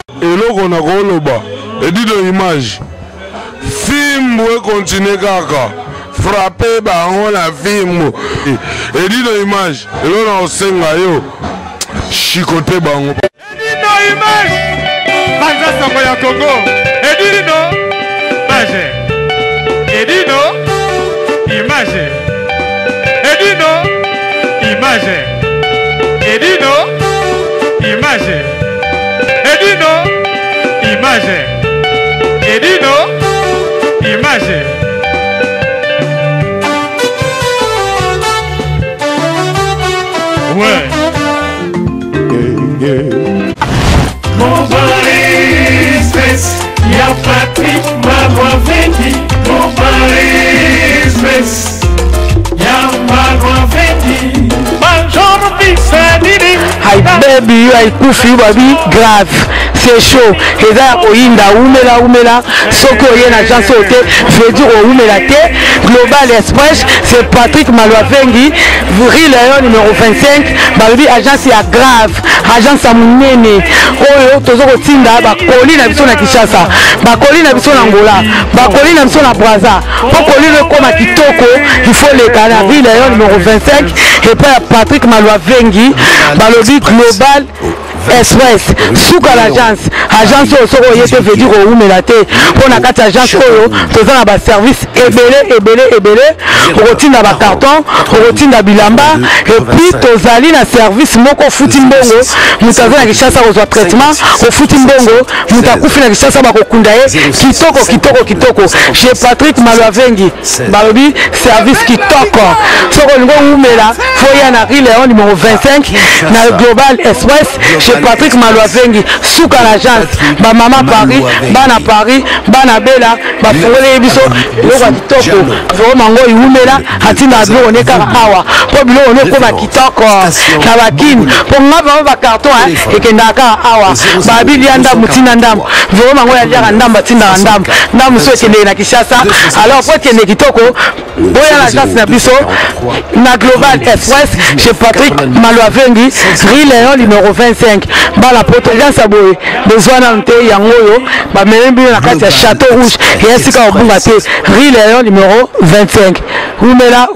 eloko na koloba edito image fimbo ekontinue kaka frappe bango na fimbo edito image eloko na kosenga yo chikote bango edito image banza sango ya Congo edito image edito image edito image edito image edito image edito image ouais mon Paris stress y'a Patrick Malois Vendi mon Paris stress y'a Malois Vendi Major Bisadini Hi baby, I kufi baby grave. C'est chaud. Et là, Oinda, Oumela, Soko Yen agence hôtel, veut dire Oumela T, Global Express, c'est Patrick Malois Vengi, Vril Léon numéro 25, baby agence à grave, agence à Mounene, Oyo, Tozoro Tinda, Bakoli na biso na Kinshasa, Bakoli na biso na Angola, Bakoli na biso na Brazza, Bakoli le comme à Kitoko, il faut les canards, Vril Léon numéro 25, et puis Patrick Malois Vengi, Balobi Global Express, Souka l'agence, agence au Soro Yete veut dire au Oumelaté, pour la carte agence Oyo, faisant un service ébélé, routine à carton, routine à bilamba, et puis tozali na service moko futimbongo, mutaza na kishasa au traitement, au futimbongo, mutakufi na kishasa bakokundaye, kitoko, chez Patrick Malois Vengi, Balobi, service kitoko, Soro Ngo Oumela, Foya na Léon numéro 25, na Global Express, chez Patrick Malois Vengi, Souka l'agence, ba maman Paris, bana Bella, ba fongole biso, loka kitoko, vraiment ngo iumela, hatina bilo on est kaka awa, po bilo on est comme kitoko, na bakini, po ngaba ba carton et kendaka awa, ba bilianda mutina ndam, vraiment ngo ya dia ndam batinda ndam so kende na Kinshasa, alors po kende kitoko, boya l'agence na biso, na Global Express, chez Patrick Malois Vengi, Léon numéro 25. Bala potagance a boye besoin d'ante yangoyo ba melembi na kati ya Château Rouge et ainsi qu'au Bungate Léon numéro 25 Oumela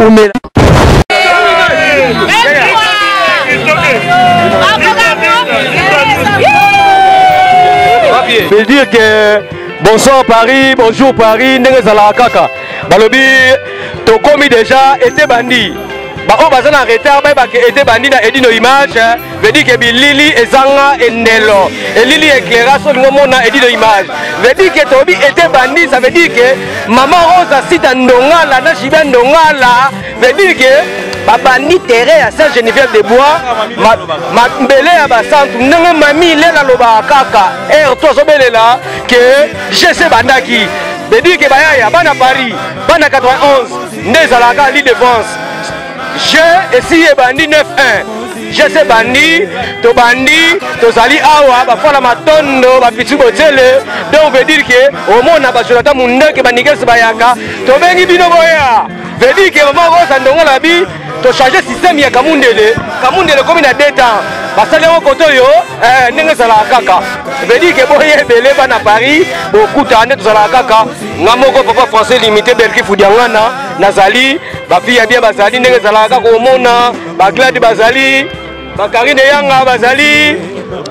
je veux dire que bonsoir Paris, bonjour Paris, ndenge zala kaka balobi to komi déjà été bandi. On va en retard, été bandi na edino image, veut dire que Lili et Zanga et Nelo, et Lili éclairage sur le moment na edino image. Veut dire que Tobi était bandi, ça veut dire que maman Rose a cité Ndongala, na Chiba Ndongala, veut dire que bandi terre à Saint-Geneviève de Bois, ma mbele à Bassantou, n'engue mami lela loba kaka, toi sobele là, que je sais bandaki. Veut dire que Bayaya, bana Paris, bana 91, Nezalaka, l'Île-de-France. Je ici bandi 9-1. Je sais bandi, to bandi, to zali awa, ba fola matondo, ba pitu botele. Donc veut dire que au monde na ba jonata munde ke banigel bayaka, to bengi bino boya. Veut dire que maman Rose ndonga la bi, to changer système ya Kamundele comme na déta. Ba sale mo koto yo, ndenge sala kaka. Veut dire que boye belé ba na Paris, beaucoup tane to sala kaka. Ngamoko papa français limité Belki Fudiangana, nazali ba fille bien bazali ndenge sala kaka au monde, ba Glad bazali, ba Karine Yanga bazali,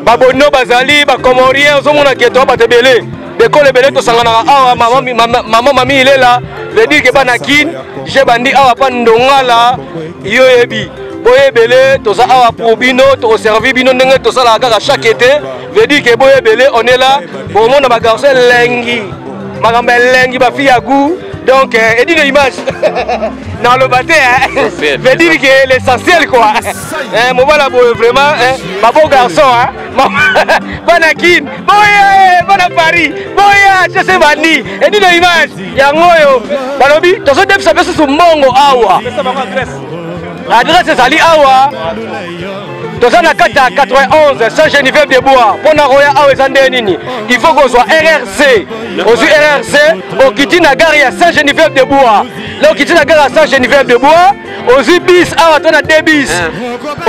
ba Bono bazali, ba Comorien ozomona keto ba tebele. Beko le belé to sangana awa maman mami il est là. Veut dire que bana kin, j'ai bandi awa pa ndongala yo yebi. Boye belé to sa awa pour bino, to servi bino ndenge to sala kaka chaque été. Veut dire que boye belé on est là pour monde ba garçon lengi. Magamba lengi ba fille à goût. Donc et dit l'image dans le bâté veut dire que l'essentiel quoi. Mon voilà vraiment ma beau garçon Banakin, boya, bana Paris, boya, je sais bandi. Et dit l'image, yangoyo. Balobi, to so def sabe su mongo awa. Adresse c'est Ali awa. To ça na kata 91 Saint-Geneviève de Bois. Pona roya awa ezande nini. Il faut qu'on soit RRC. Au RRC, au kiti na gare ya Saint-Geneviève de Bois. là okiti na gare à Saint-Geneviève de Bois ozwi bis awa to na 2 bis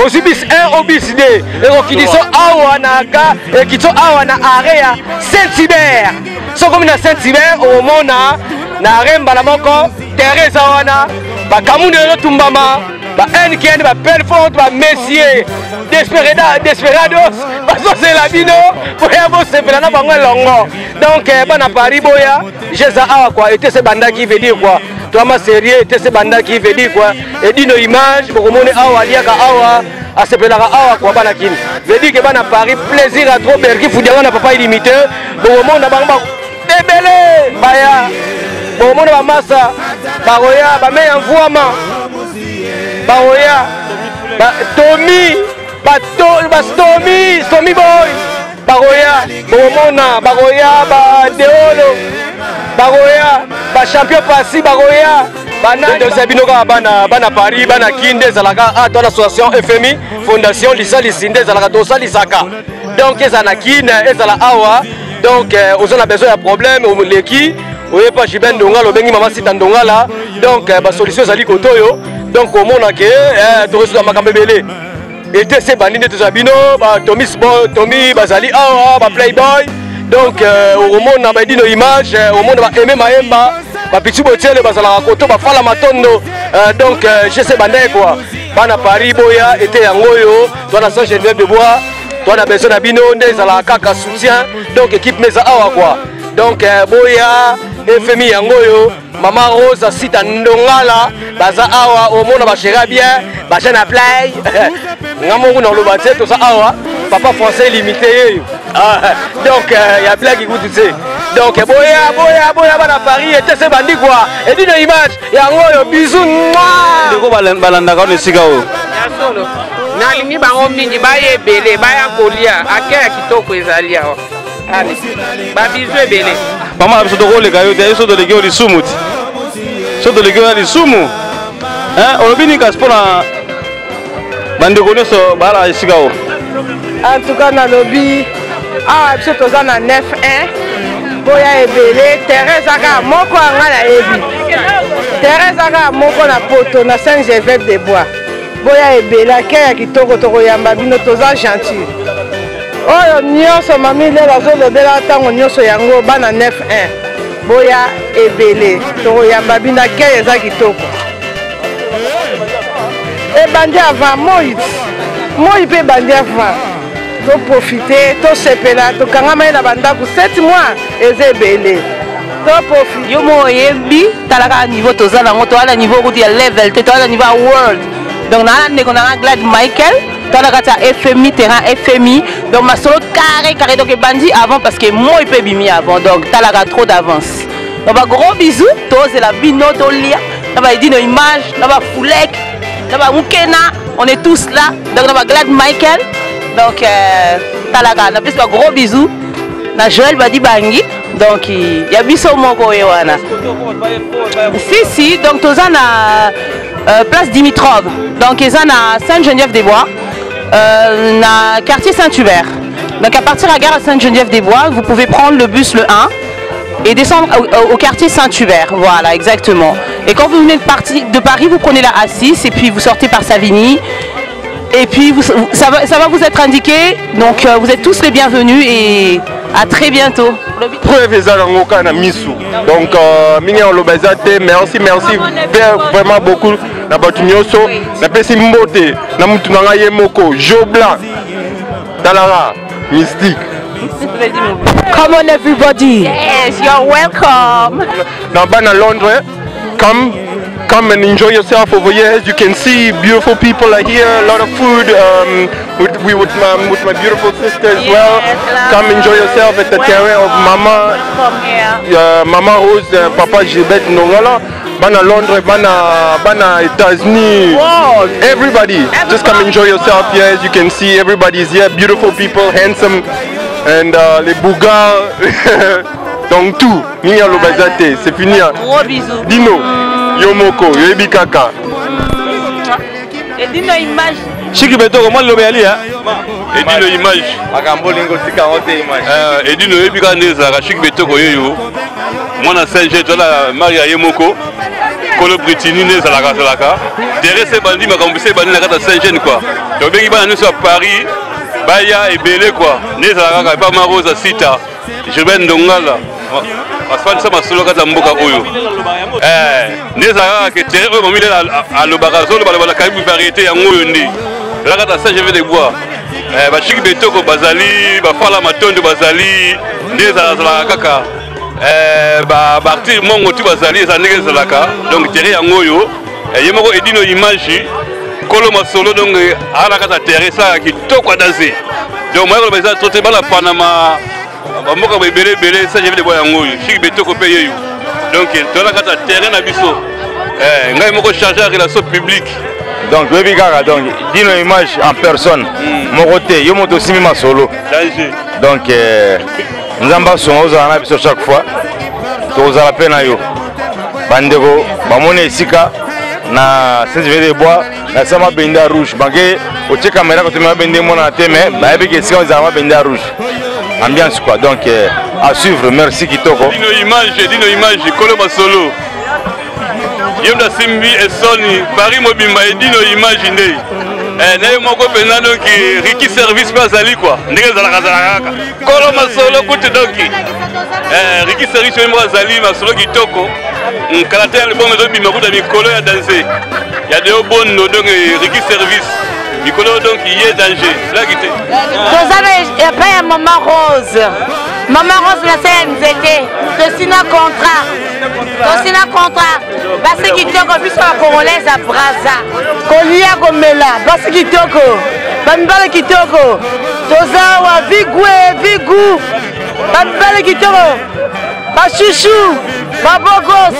ozwi bis 1 au bis 2 ekokiti so awa na ga ekiti so awa na arrêt ya Saint-Hubert sokomi na Saint-Hubert omona na arrêt mbala moko terrain eza wana bakamuni ezotumbama ba-NKN ba-Pelfort ba-Messier Desperados bazosela bino boya bosepela na bango elongo donc bana Paris boya jeza awa quoi ete se bandaki veut dire quoi toi sérieux ete se bandaki veut dire quoi Edino Image bokomone awa aliaka awa asepelaka awa quoi bana kini veut dire que bana Paris plaisir à trop berki fudianga na papa illimité bokomona bango bebele baya bokomona bamasa baroya bameya mvuama baroya Tommy boy baroya bomona baroya ba deolo baroya ba champion pasi baroya bana binoka bana Paris bana kinde zalaka a to l'association FMI fondation lisali sinde zalaka to salisaka donc ezana kine ezala awa donc on a besoin de problème au leki oye pas Jiben Ndongala obengi mama sita Ndongala donc ba solution zali kotoyo donc au monde que to reçoit makambe belé et ces bandits de Zabino ba Tommy bazali awa ba Playboy donc au monde na ba Edino Image au monde ba aimer maemba ba pichu botiele bazala koto ba fala matondo donc je sais bandé quoi bana Paris boya était yangoyo toi na Saint-Geneviève de Bois toi na besoin na bino ndezala kaka soutien donc équipe meza awa quoi donc boya FMI yangoyo Mama Rose sita Ndongala baza awa omona ba chéra bien ba jeune play ngamongu na lobatie to sa awa papa français limité donc il y a blague qui goûte tu sais donc boya bana Paris et c'est bandi quoi et Edino Image yangoyo bisous moi ndeko balanda ka ne sika o solo nalingi bango mingi baye belé baya kolia akaya kitoko ezali awa allez ba bisous belé mama biso tokoleka yo te so toleki yo lisumu ti so toleki yo lisumu hein olobi nini kasi mpona bandeko nyonso bala esika o en tout cas nalobi awa biso toza na 9-1 boya ebele terrain ezaka moko anga nayebi terrain ezaka moko na poto na Saint-Geneviève de Bois boya ebele akeya kitoko tokoyamba bino toza gentil oyo nyonso mami lelo azolobela ntango nyonso yango bana 9-1 boya ebele tokoyamba bino akei eza kitoko ebandi avant moi mpe ebandi avant toprofite tosepela tokangama ye na bandako 7 mois eza ebele toprofite yo mo oyebi talaka niveau toza nango toala niveau kuti ya level te toala niveau ya world donc naa ndeko nanga Glad Michael dans la FMI, terrain FMI, donc ma solo carré, donc bandit avant parce que moi il peut bimi avant, donc t'as la trop d'avance. Donc gros bisous, toi c'est la bino, toi lia, on va Edino Image, on va Foulek, on va Mukena, on est tous là, donc on va Glad Michael, donc t'as la plus gros bisous, na Joël Badi Bangi, donc il y a biso moko yewana. Si, donc tous na place Dimitrov, donc ils sont à Sainte-Geneviève-des-Bois. Na quartier Saint-Hubert. Donc à partir de la gare Sainte-Geneviève-des-Bois, vous pouvez prendre le bus le 1 et descendre au quartier Saint-Hubert. Voilà, exactement. Et quand vous venez de Paris, vous prenez la A6 et puis vous sortez par Savigny. Et puis ça va vous être indiqué. Donc vous êtes tous les bienvenus et à très bientôt. Donc merci vraiment beaucoup. Jo Blanc, Talara, Mystique. Come on everybody. Yes, you're welcome. Now in Londres, come and enjoy yourself over here. As you can see, beautiful people are here. A lot of food. With my beautiful sister as well. Come enjoy yourself at the terrain of Mama Rose, Papa Gilbert Ndongala. Bana Londres, Bana États-Unis. Everybody, just come enjoy yourself here. As you can see, everybody's here. Beautiful people, handsome, and les bougas. Donc tout, Mia Lobazate, c'est fini. Gros bisous. Dino, Yomoko, Yoebi Kaka. Edino Image. Chiki Beto, comment le béali hein? Edino Image. Makambo lingo tika ote image. Edino Yoebi Kaka Chiki Beto Koyo. Moi na Saint-Jean, toi la Maria Yomoko. Kolo Britini ne zalaka terrain c'est bandi makambo c'est bandi na kata Saint-Jean quoi to bengi bana nyonso à Paris baya ebele quoi ne zalaka pas Marosa Sita Gilbert Ndongala asfani sama solo kata mboka oyo ne zalaka ke terrain oyo momile alobaka zolo bala kaibu variété ya ngoyo ndi la kata Saint-Jean de bois bachiki betoko bazali bafala matondo bazali ne zalaka kaka partir mongo tu bazali za ndenge zalaka donc terrain ya ngoyo yemoko edino image kolo masolo donc ala kata terrain ça kitoko danser donc moi ko beza troté bala panama bamoka belé ça je vais de boya ngoyo chiki betoko pe yeyu donc to la kata terrain na biso ngai moko chargé de relation publique donc webi kaka donc dino image en personne mon côté yo moto simi masolo donc nzamba son ozala na biso chaque fois tozala pe na yo bandeko bamone esika na Saint-Jean de bois na sama benda rouge banke otie caméra ko tuma bende mona te mais ba bi ke esika ozala benda rouge ambiance quoi donc à suivre merci kitoko dino image kolo masolo yemda simbi esoni Paris mobimba dino image ndei naye moko pena donc Ricky service pas ali quoi ndenge zalaka kolo masolo kuti donc Ricky service mo azali masolo kitoko kalater le bon do bima kuta mikolo ya danser ya de bon no donc Ricky service mikolo donc il est danger là kité et après maman Rose la CNZT de sina contrat basi kitoko biso ya congolaise à Braza kolia komela basi kitoko bamibale kitoko tozawa vigu bamibale kitoko bachouchou babogos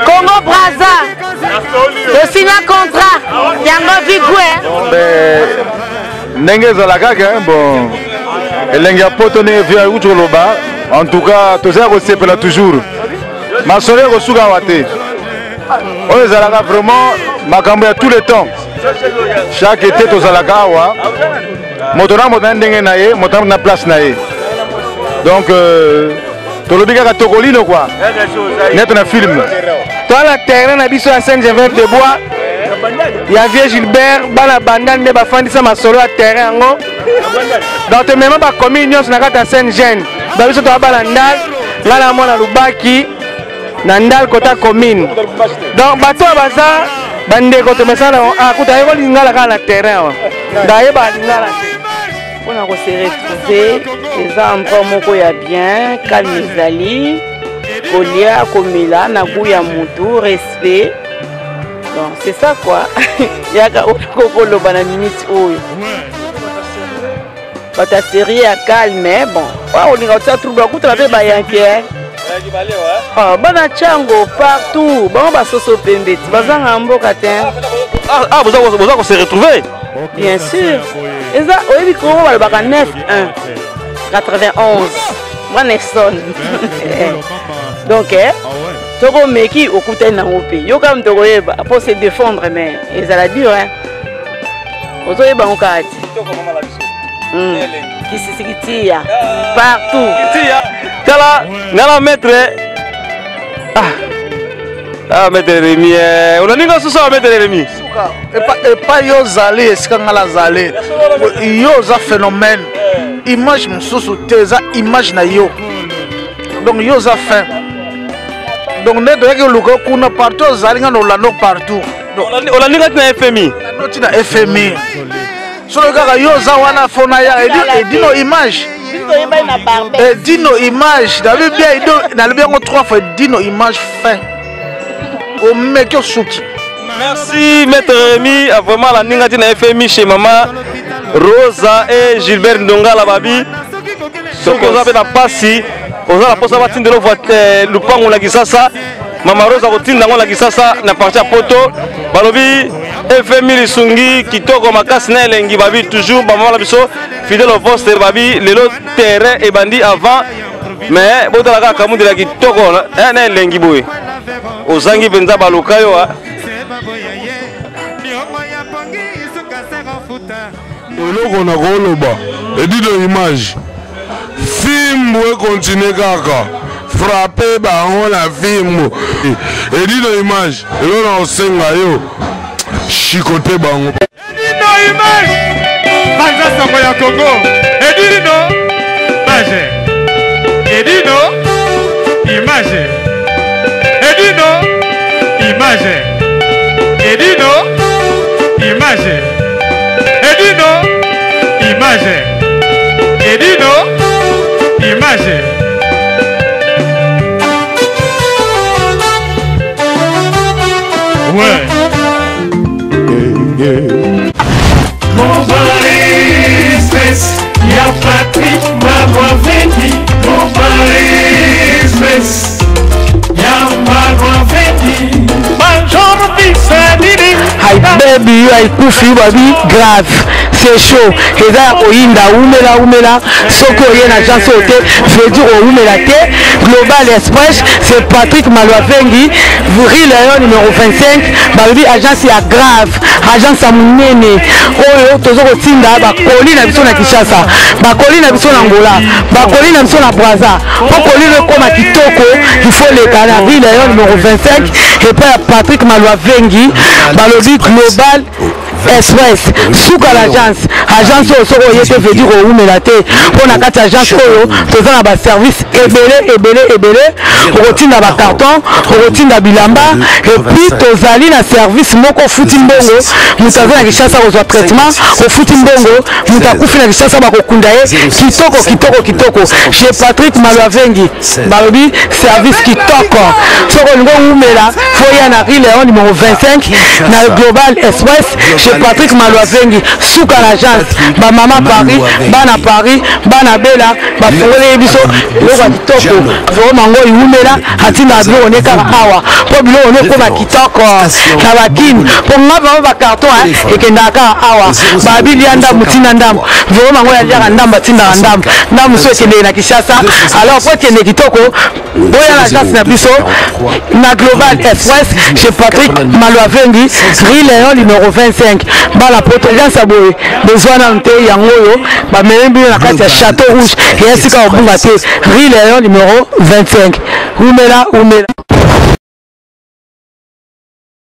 Congo Braza de sina contrat yango vigue ndenge ezalaka bon elenge ya poto ndenge via uti koloba en tout cas tozala kosepela toujours masolo ekosuka awa te oyo ezalaka vraiment makambo ya tout le temps chaque été tozalaka awa moto na moto na ndenge na ye moto na place na ye donc tolobi kaka tokolino quoi nete na film toala terrain na biso ya Saint-Jean de bois ya vieux Gilbert bana bandani nde bafandisa masolo ya terrain yango donc temema bakomi nyonso na kati ya Saint-Jean babiso toabala ndal ngai na mwana lubaki na ndal kota commune donc bato baza bandeko tomesana akuta yeko lingala kaka na terrain wa ndayeba lingala te mpona kose retrouver eza endroit moko ya bien calme ezali kolia komela na goût ya motu respect donc c'est ça quoi yaka okokoloba na minute oyo bata série ya calme bon olinga otia trouble akutana mpe bayanke bana chango partout bango basoso pembeti bazanga mboka te boza kose retrouver bien sûr eza oyebi kongo balobaka 9-1 91 mwa Nelson donc toko meki okutani nango mpe yoka moto koyeba po se défendre mais ezala dur ozoyeba ngo kaka ti kisisikitiya partout tala ngala maître maître Rémi onaninga susu wa maître Rémi epa yo ozali esika ngala azali yo oza phénomène image mosusu te eza image na yo donc yo oza fin donc nde toyaki oluka kuna partout ozali nga na olando partout olandinga ti na FMI ti na FMI solo kaka yo oza wana fona ya edino image edino image nalobi yango 3 fois edino image fin omeki osuki. Merci Maître Rémi, vraiment la ninga tina FMI chez Maman Rosa et Gilbert Ndongala babi. Donc on a na pasi, on a la posa batinde lo vote lupango la kisasa. Maman Rosa kotinda ngo la kisasa na parti à poto. Balobi FMI lisungi kitoko makasi na elengi babi toujours maman la biso fidèle au poste babi lelo terrain et bandi avant mais botala ka kamu de la kitoko na elengi boy. Ozangi benza baluka yo eloko na koloba edino image film we continue kaka frappe bango na film Edino Image elona osenga yo chikote bango Edino Image Banza Soko ya Congo Edino Image Edino Image Edino Image Edino Image Edino Image Edino Image Ouais. Mon Paris Express, y'a Patrick Mabouaveni. Mon Paris Express, y'a Mabouaveni. Bonjour, Bissadini. Hi baby, haikufi babi grave, c'est chaud. Eza ya koyinda umela soko oye na agence ote veut dire oumela te. Global Express, c'est Patrick Mabouaveni, Rue Léon numéro 25. Babi agence ya grave, agence ya munene. Oyo tozo kotinda bakoli na biso na Kinshasa, bakoli na biso na Angola, bakoli na biso na Brazza. Bakoli le koma kitoko, il faut le kana Rue Léon numéro 25 et puis Patrick Mabouaveni. Balobi Global Express suka l'agence oyo yete veut dire oumela te mpona kati agence oyo toza na baservice ebele okotinda bacarton okotinda bilamba epuis tozali na service moko ofuti mbongo moto aza na Kinshasa kozwa traitement ofuti mbongo moto akufi na Kinshasa bakokunda ye kitoko chez Patrick Mabouaveni balobi service kitoko soko olingo oumela foya na Rue Léon numéro 25 na Global Express chez Patrick Mabouaveni suka l'agence ba mama Paris bana Paris bana bela bafungole biso eloko ya kitoko vraiment ngo iumela atinda biloko ne kaka awa po biloko ne ko ba kitoko na bakini po ngaba ba carton ekenda kaka awa babili ya ndambu tina ndambu vraiment ngo ya jaka ndambu tinda ndambu so ekende na Kinshasa alors po ekende kitoko boya l'agence na biso na Global Express chez Patrick Mabouaveni Rue Léon numéro 25 bala potagence aboye besoin na nte yango yo ba melembi na kati ya Château Rouge et esika obunga te Rue Léon numéro 25 umela